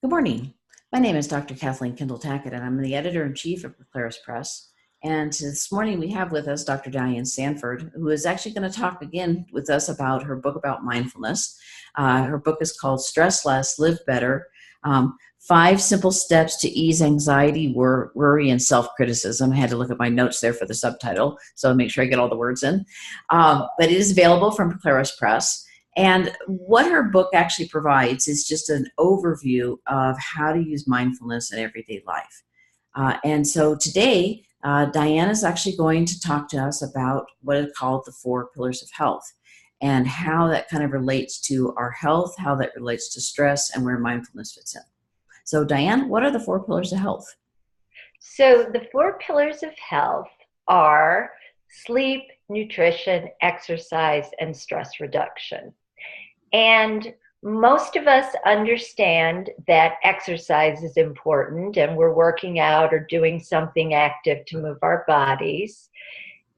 Good morning. My name is Dr. Kathleen Kendall-Tackett, and I'm the editor-in-chief of Decompress Press. And this morning we have with us Dr. Diane Sanford, who is actually going to talk again with us about her book about mindfulness. Her book is called Stress Less, Live Better, 5 Simple Steps to Ease Anxiety, Worry, and Self-Criticism. I had to look at my notes there for the subtitle, so I'll make sure I get all the words in. But it is available from Decompress Press. And what her book actually provides is just an overview of how to use mindfulness in everyday life. And so today, Diane is actually going to talk to us about what is called the 4 pillars of health and how that kind of relates to our health, how that relates to stress, and where mindfulness fits in. So Diane, what are the 4 pillars of health? So the 4 pillars of health are sleep, nutrition, exercise, and stress reduction. And most of us understand that exercise is important and we're working out or doing something active to move our bodies.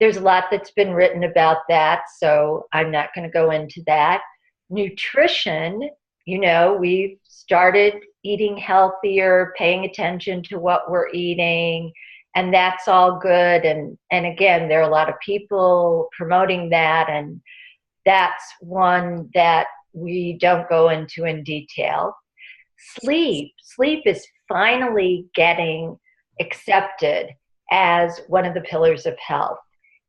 There's a lot that's been written about that, so I'm not going to go into that. Nutrition, we've started eating healthier, paying attention to what we're eating, and that's all good. And again, there are a lot of people promoting that, and that's one that we don't go into in detail. Sleep is finally getting accepted as one of the pillars of health.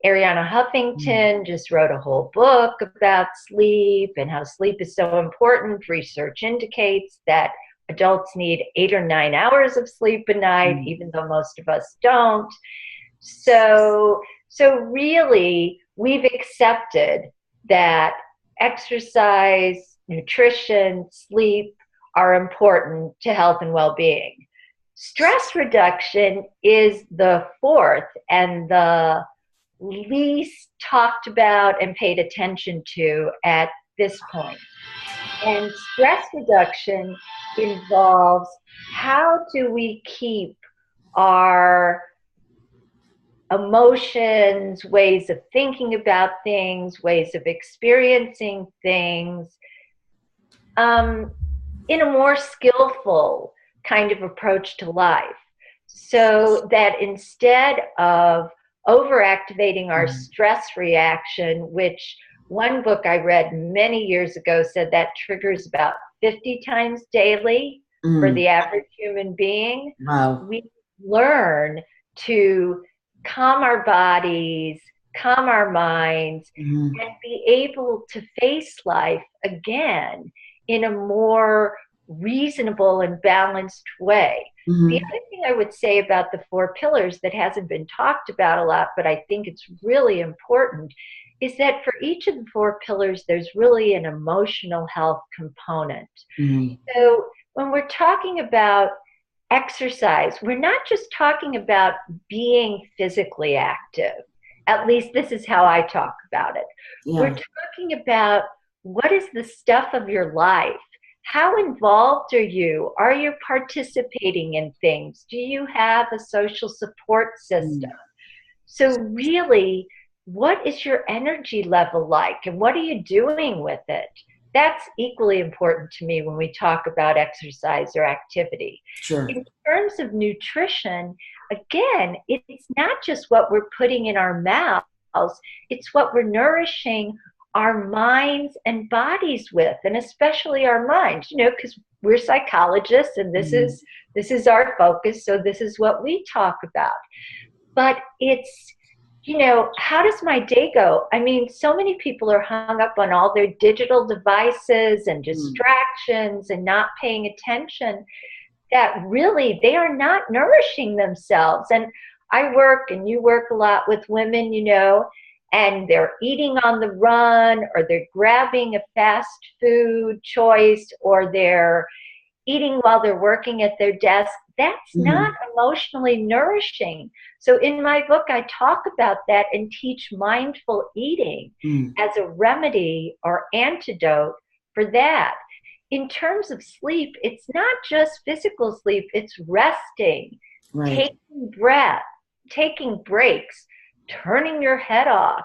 Arianna Huffington just wrote a whole book about sleep and how sleep is so important. Research indicates that adults need 8 or 9 hours of sleep a night, even though most of us don't. So really, we've accepted that exercise, nutrition, sleep are important to health and well-being. Stress reduction is the 4th and the least talked about and paid attention to at this point. And stress reduction involves how do we keep our emotions, ways of thinking about things, ways of experiencing things, in a more skillful kind of approach to life. So that instead of overactivating our stress reaction, which one book I read many years ago said that triggers about 50 times daily for the average human being, we learn to calm our bodies, calm our minds, and be able to face life again in a more reasonable and balanced way. The other thing I would say about the 4 pillars that hasn't been talked about a lot, but I think it's really important, is that for each of the 4 pillars, there's really an emotional health component. So when we're talking about exercise, we're not just talking about being physically active. At least this is how I talk about it. We're talking about what is the stuff of your life? How involved are you? Are you participating in things? Do you have a social support system? So really, what is your energy level like and what are you doing with it? That's equally important to me when we talk about exercise or activity. Sure. In terms of nutrition, again, it's not just what we're putting in our mouths, it's what we're nourishing our minds and bodies with, and especially our minds, because we're psychologists and this is our focus, so this is what we talk about. But it's, how does my day go? I mean, so many people are hung up on all their digital devices and distractions and not paying attention that really they are not nourishing themselves. And I work and you work a lot with women, and they're eating on the run, or they're grabbing a fast food choice, or they're eating while they're working at their desk. That's not emotionally nourishing. So in my book, I talk about that and teach mindful eating as a remedy or antidote for that. In terms of sleep, it's not just physical sleep, it's resting, taking breath, taking breaks, turning your head off.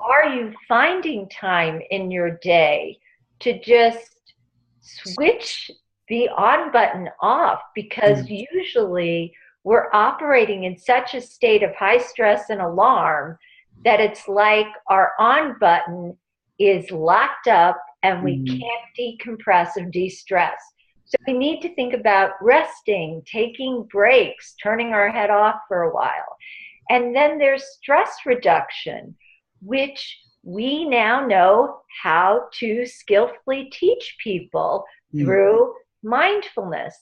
Are you finding time in your day to just switch the on button off, because usually we're operating in such a state of high stress and alarm that it's like our on button is locked up and we can't decompress or de-stress. So we need to think about resting, taking breaks, turning our head off for a while. And then there's stress reduction, which we now know how to skillfully teach people through mindfulness.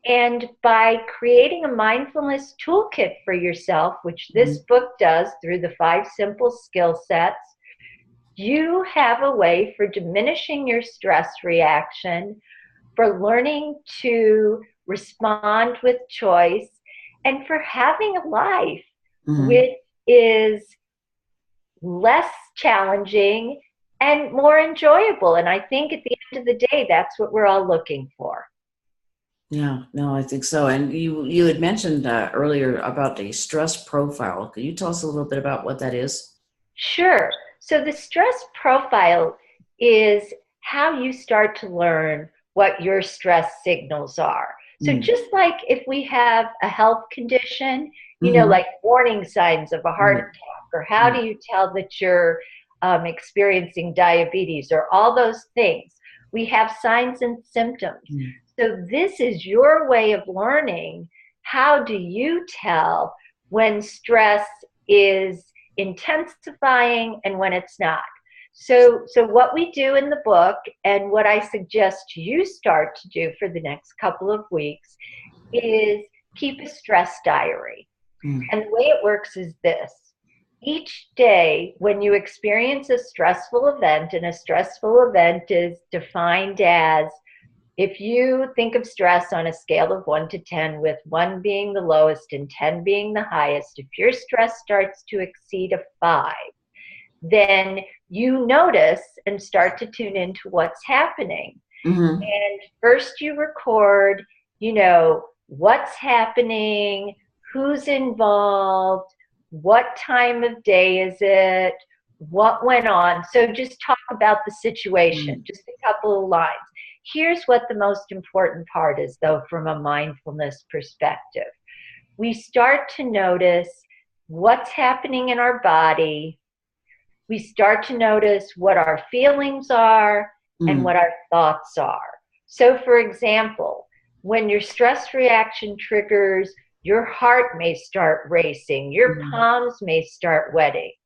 And by creating a mindfulness toolkit for yourself, which this book does through the 5 simple skill sets, you have a way for diminishing your stress reaction, for learning to respond with choice, and for having a life which is less challenging and more enjoyable. And I think at the end of the day, that's what we're all looking for. Yeah, no, I think so. And you had mentioned earlier about a stress profile. Could you tell us a little bit about what that is? Sure. So the stress profile is how you start to learn what your stress signals are. So just like if we have a health condition, you know, like warning signs of a heart attack, or how do you tell that you're experiencing diabetes, or all those things. We have signs and symptoms. So this is your way of learning. How do you tell when stress is intensifying and when it's not? So what we do in the book, and what I suggest you start to do for the next couple of weeks, is keep a stress diary. And the way it works is this. Each day when you experience a stressful event, and a stressful event is defined as, if you think of stress on a scale of 1 to 10, with 1 being the lowest and 10 being the highest, if your stress starts to exceed a 5, then you notice and start to tune into what's happening. And first you record, you know, what's happening, who's involved, what time of day is it, what went on. So just talk about the situation, just a couple of lines. Here's what the most important part is, though, from a mindfulness perspective. We start to notice what's happening in our body. We start to notice what our feelings are and what our thoughts are. So, for example, when your stress reaction triggers, your heart may start racing, your palms may start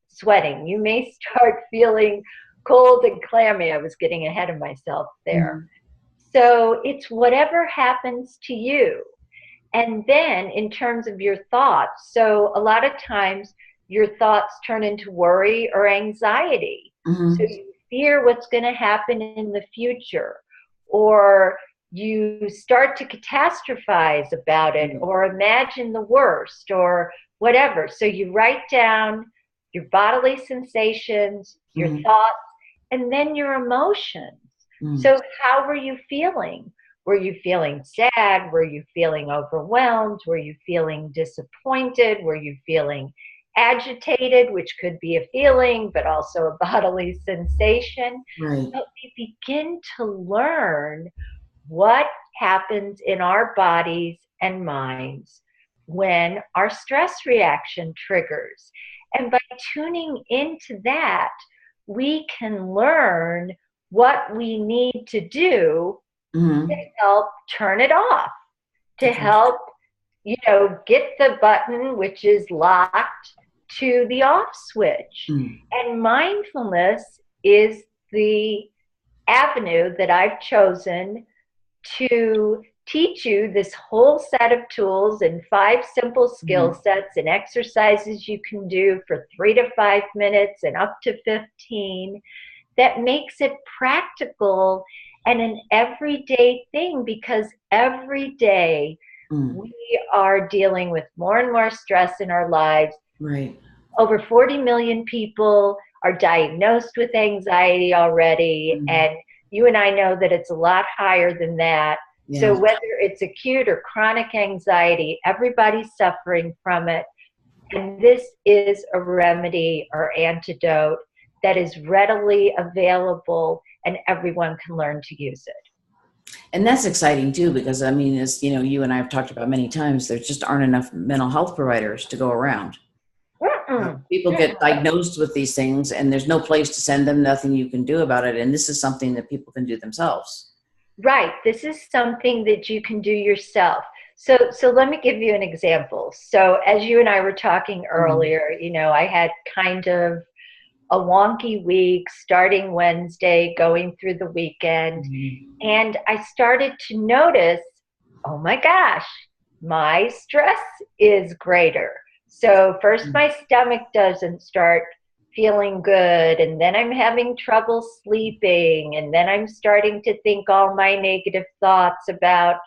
sweating, you may start feeling cold and clammy. I was getting ahead of myself there. So it's whatever happens to you. And then in terms of your thoughts, so a lot of times your thoughts turn into worry or anxiety. So you fear what's going to happen in the future, or you start to catastrophize about it, or imagine the worst, or whatever. So you write down your bodily sensations, your thoughts, and then your emotions. So how were you feeling? Were you feeling sad? Were you feeling overwhelmed? Were you feeling disappointed? Were you feeling agitated, which could be a feeling, but also a bodily sensation? But we begin to learn what happens in our bodies and minds when our stress reaction triggers. And by tuning into that, we can learn what we need to do to help turn it off, to help, you know, get the button, which is locked, to the off switch. And mindfulness is the avenue that I've chosen to teach you this whole set of tools and 5 simple skill sets and exercises you can do for 3 to 5 minutes and up to 15, that makes it practical and an everyday thing, because every day we are dealing with more and more stress in our lives. Over 40 million people are diagnosed with anxiety already, and you and I know that it's a lot higher than that. So whether it's acute or chronic anxiety, everybody's suffering from it. And this is a remedy or antidote that is readily available, and everyone can learn to use it. And that's exciting too, because I mean, as you know, you and I have talked about many times, there just aren't enough mental health providers to go around. People get diagnosed with these things and there's no place to send them, nothing you can do about it. And this is something that people can do themselves. Right. This is something that you can do yourself. So let me give you an example. So as you and I were talking earlier, you know, I had kind of a wonky week starting Wednesday, going through the weekend. And I started to notice, oh my gosh, my stress is greater. So first my stomach doesn't start feeling good, and then I'm having trouble sleeping, and then I'm starting to think all my negative thoughts about,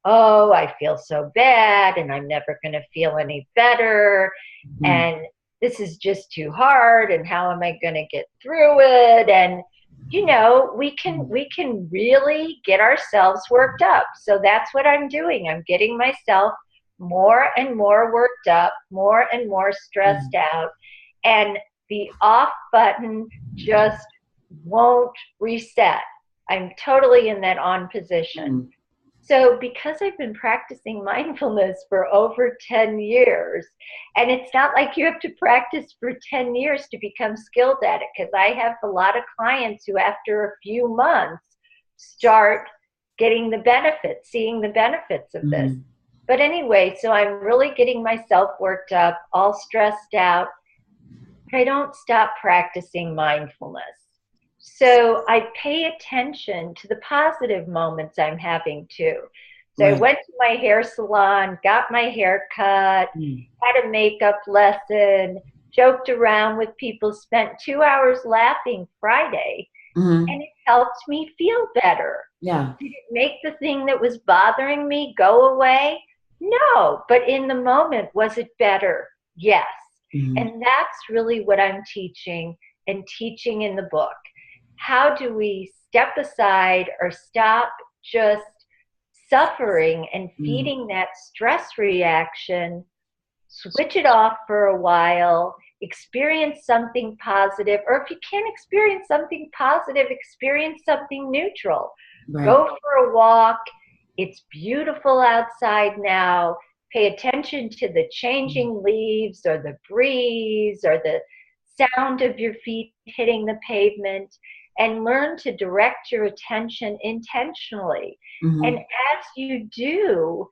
oh, I feel so bad and I'm never going to feel any better. And this is just too hard, and how am I going to get through it? And you know, we can really get ourselves worked up. So that's what I'm doing. I'm getting myself more and more worked up, more and more stressed out, and the off button just won't reset. I'm totally in that on position. So because I've been practicing mindfulness for over 10 years, and it's not like you have to practice for 10 years to become skilled at it, because I have a lot of clients who after a few months start getting the benefits, seeing the benefits of this. But anyway, so I'm really getting myself worked up, all stressed out, but I don't stop practicing mindfulness. So I pay attention to the positive moments I'm having too. So I went to my hair salon, got my hair cut, had a makeup lesson, joked around with people, spent 2 hours laughing Friday, and it helped me feel better. Yeah. Did it make the thing that was bothering me go away? No, but in the moment, was it better? Yes. And that's really what I'm teaching and teaching in the book. How do we step aside or stop just suffering and feeding that stress reaction, switch it off for a while, experience something positive, or if you can't experience something positive, experience something neutral. Go for a walk. It's beautiful outside now. Pay attention to the changing leaves or the breeze or the sound of your feet hitting the pavement, and learn to direct your attention intentionally. And as you do,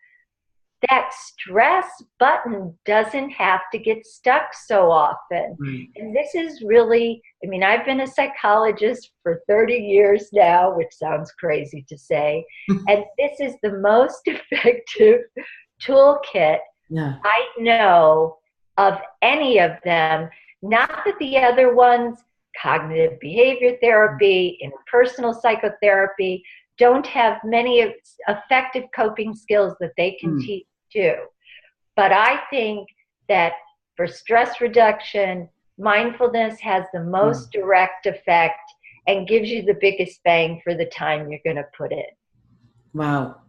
that stress button doesn't have to get stuck so often. And this is really, I mean, I've been a psychologist for 30 years now, which sounds crazy to say. And this is the most effective toolkit I know of any of them. Not that the other ones, cognitive behavior therapy, interpersonal psychotherapy, don't have many effective coping skills that they can teach too. But I think that for stress reduction, mindfulness has the most direct effect and gives you the biggest bang for the time you're going to put in. Wow.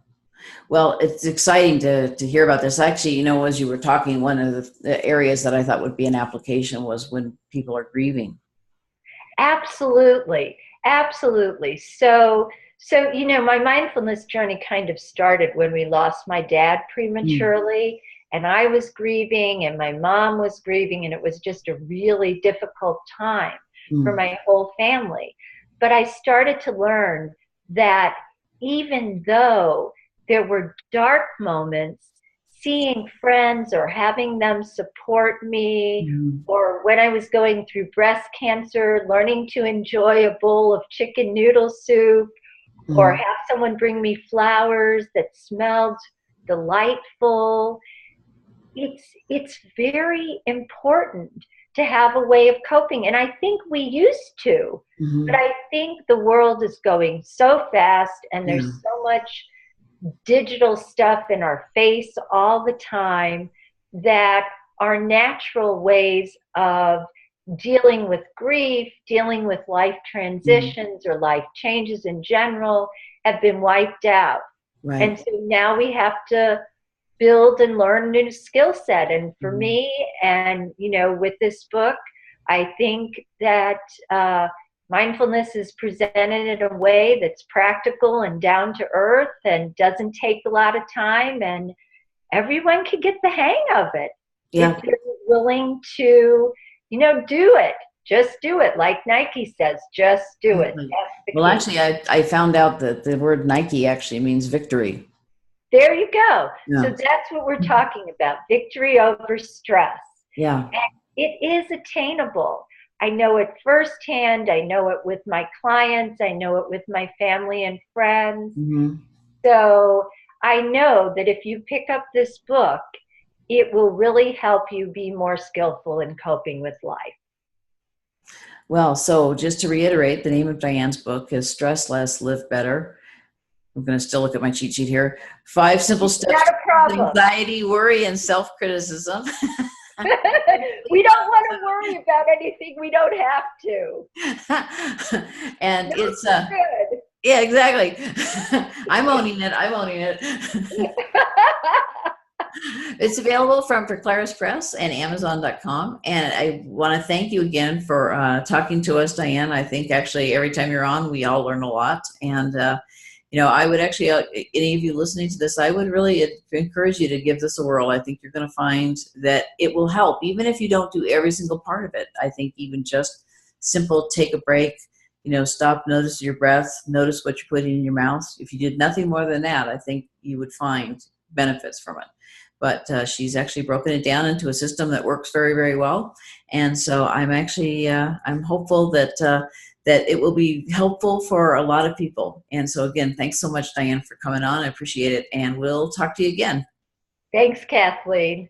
Well, it's exciting to hear about this. Actually, you know, as you were talking, one of the areas that I thought would be an application was when people are grieving. Absolutely. Absolutely. So, you know, my mindfulness journey kind of started when we lost my dad prematurely, and I was grieving and my mom was grieving, and it was just a really difficult time for my whole family. But I started to learn that even though there were dark moments, seeing friends or having them support me, or when I was going through breast cancer, learning to enjoy a bowl of chicken noodle soup, or have someone bring me flowers that smelled delightful. It's very important to have a way of coping. And I think we used to, but I think the world is going so fast, and there's so much digital stuff in our face all the time that our natural ways of dealing with grief, dealing with life transitions or life changes in general have been wiped out. And so now we have to build and learn a new skill set. And for me, and you know, with this book, I think that mindfulness is presented in a way that's practical and down to earth and doesn't take a lot of time, and everyone can get the hang of it Yeah. if they're willing to, do it. Just do it. Like Nike says, just do it. That's the Well, key. actually, I found out that the word Nike actually means victory. There you go. Yeah. So that's what we're talking about, victory over stress. Yeah. And it is attainable. I know it firsthand. I know it with my clients. I know it with my family and friends. Mm-hmm. So I know that if you pick up this book, it will really help you be more skillful in coping with life. Well, so just to reiterate, the name of Diane's book is Stress Less, Live Better. I'm going to still look at my cheat sheet here. 5 simple steps Not a to problem. anxiety, worry, and self-criticism. We don't want to worry about anything we don't have to. And No, it's good. yeah, exactly. I'm owning it. It's available from Preclaris Press and Amazon.com. And I want to thank you again for talking to us, Diane. I think actually every time you're on, we all learn a lot. And I would actually, any of you listening to this, I would really encourage you to give this a whirl. I think you're going to find that it will help, even if you don't do every single part of it. I think even just simple, take a break, stop, notice your breath, notice what you're putting in your mouth. If you did nothing more than that, I think you would find benefits from it. But she's actually broken it down into a system that works very, very well. And so I'm actually, I'm hopeful that that it will be helpful for a lot of people. And so again, thanks so much, Diane, for coming on. I appreciate it. And we'll talk to you again. Thanks, Kathleen.